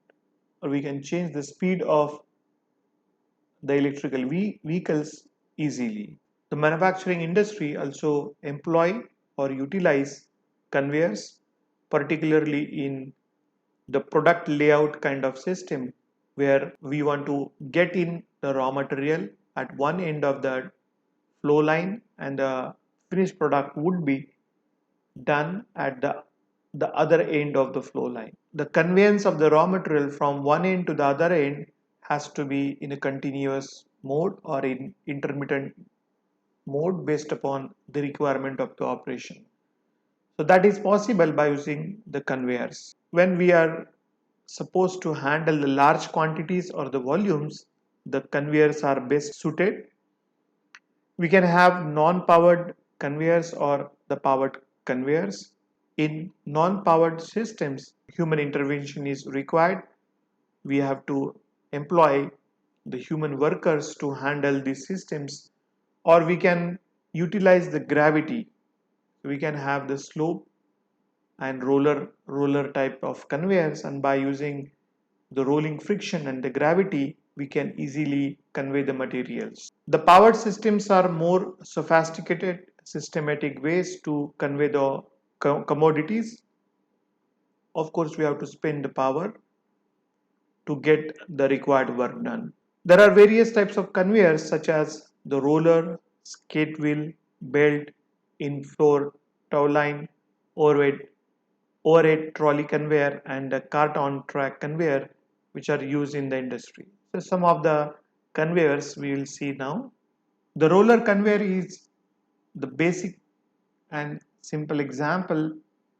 or we can change the speed of the electrical vehicles easily. The manufacturing industry also employ or utilize conveyors, particularly in the product layout kind of system where we want to get in the raw material at one end of the flow line and the finished product would be done at the other end of the flow line. The conveyance of the raw material from one end to the other end has to be in a continuous mode or in intermittent mode based upon the requirement of the operation. So that is possible by using the conveyors. When we are supposed to handle the large quantities or the volumes, the conveyors are best suited. We can have non-powered conveyors or the powered conveyors. In non-powered systems, human intervention is required. We have to employ the human workers to handle these systems, or we can utilize the gravity. We can have the slope and roller type of conveyors, and by using the rolling friction and the gravity we can easily convey the materials. The powered systems are more sophisticated systematic ways to convey the commodities. Of course, we have to spend the power to get the required work done. There are various types of conveyors such as the roller, skate wheel, belt, in-floor tow line, overhead, overhead trolley conveyor, and a cart on track conveyor, which are used in the industry. So some of the conveyors we will see now. The roller conveyor is the basic and simple example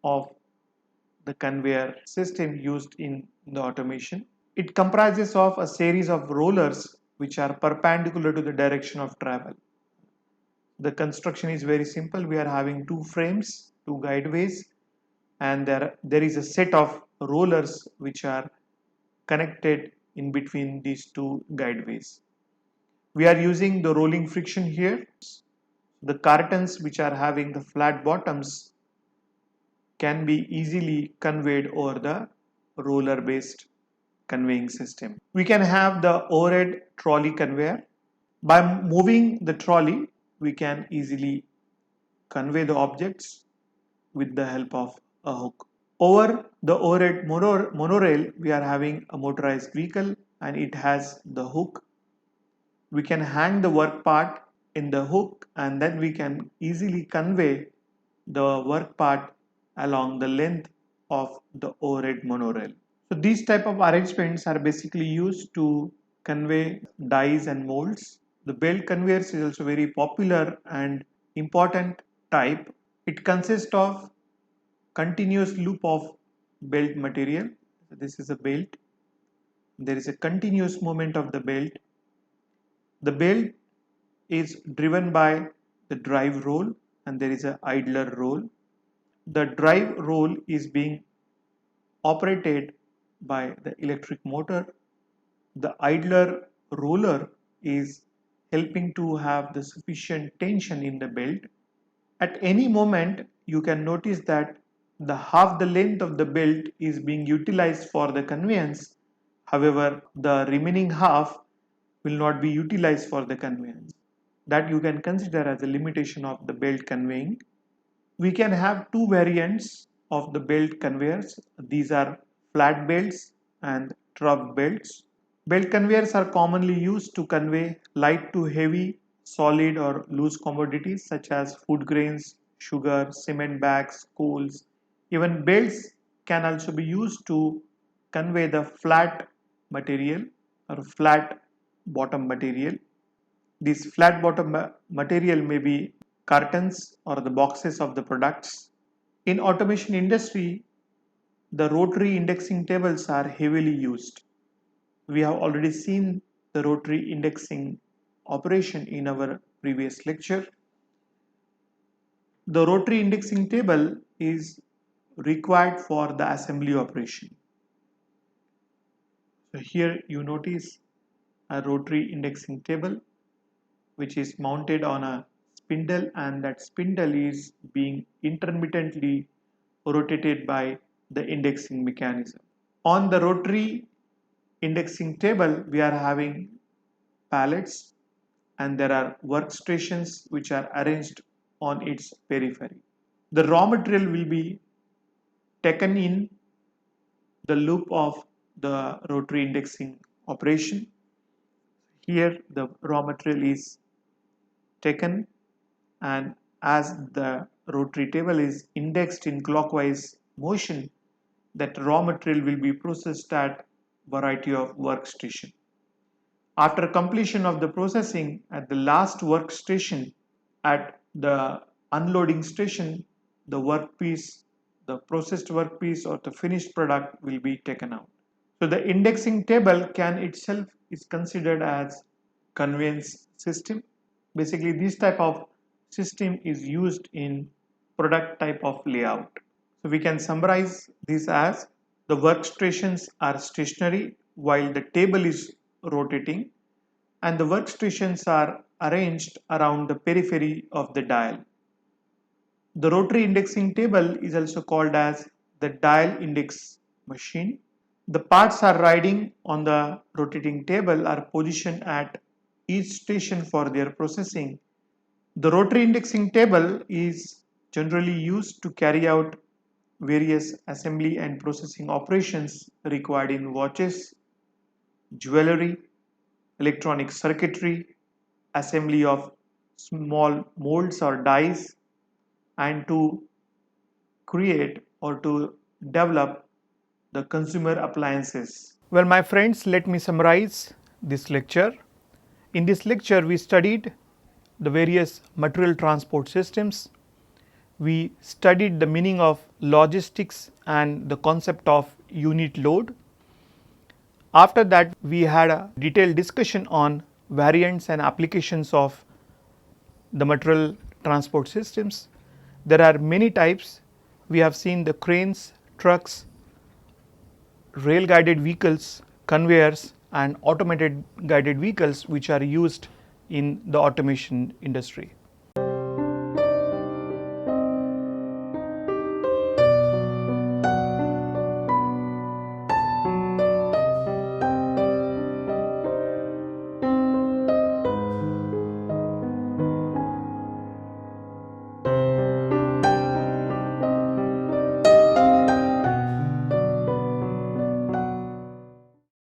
of the conveyor system used in the automation. It comprises of a series of rollers which are perpendicular to the direction of travel. The construction is very simple. We are having two frames, two guideways, and there is a set of rollers which are connected in between these two guideways. We are using the rolling friction here. The cartons which are having the flat bottoms can be easily conveyed over the roller based conveying system. We can have the overhead trolley conveyor. By moving the trolley, we can easily convey the objects with the help of a hook. Over the overhead monorail, we are having a motorized vehicle and it has the hook. We can hang the work part in the hook and then we can easily convey the work part along the length of the overhead monorail. So these type of arrangements are basically used to convey dies and molds. The belt conveyors is also very popular and important type. It consists of continuous loop of belt material. This is a belt. There is a continuous movement of the belt. The belt is driven by the drive roll and there is a idler roll. The drive roll is being operated by the electric motor. The idler roller is helping to have the sufficient tension in the belt. At any moment, you can notice that the half the length of the belt is being utilized for the conveyance. However, the remaining half will not be utilized for the conveyance. That you can consider as a limitation of the belt conveying. We can have two variants of the belt conveyors. These are flat belts and trough belts. Belt conveyors are commonly used to convey light to heavy, solid or loose commodities such as food grains, sugar, cement bags, coals. Even belts can also be used to convey the flat material or flat bottom material. This flat bottom material may be cartons or the boxes of the products. In automation industry, the rotary indexing tables are heavily used. We have already seen the rotary indexing operation in our previous lecture. The rotary indexing table is required for the assembly operation. So here you notice a rotary indexing table which is mounted on a spindle and that spindle is being intermittently rotated by the indexing mechanism. On the rotary indexing table, we are having pallets and there are workstations which are arranged on its periphery. The raw material will be taken in the loop of the rotary indexing operation. Here the raw material is taken and as the rotary table is indexed in clockwise motion, that raw material will be processed at variety of workstation. After completion of the processing at the last workstation at the unloading station, the workpiece, the processed workpiece or the finished product will be taken out. So the indexing table can itself is considered as conveyance system. Basically this type of system is used in product type of layout. So we can summarize this as the workstations are stationary while the table is rotating and the workstations are arranged around the periphery of the dial. The rotary indexing table is also called as the dial index machine. The parts are riding on the rotating table are positioned at each station for their processing. The rotary indexing table is generally used to carry out various assembly and processing operations required in watches, jewelry, electronic circuitry, assembly of small molds or dies, and to create or to develop the consumer appliances. Well, my friends, let me summarize this lecture. In this lecture, we studied the various material transport systems. We studied the meaning of logistics and the concept of unit load. After that, we had a detailed discussion on variants and applications of the material transport systems. There are many types. We have seen the cranes, trucks, rail guided vehicles, conveyors and automated guided vehicles which are used in the automation industry.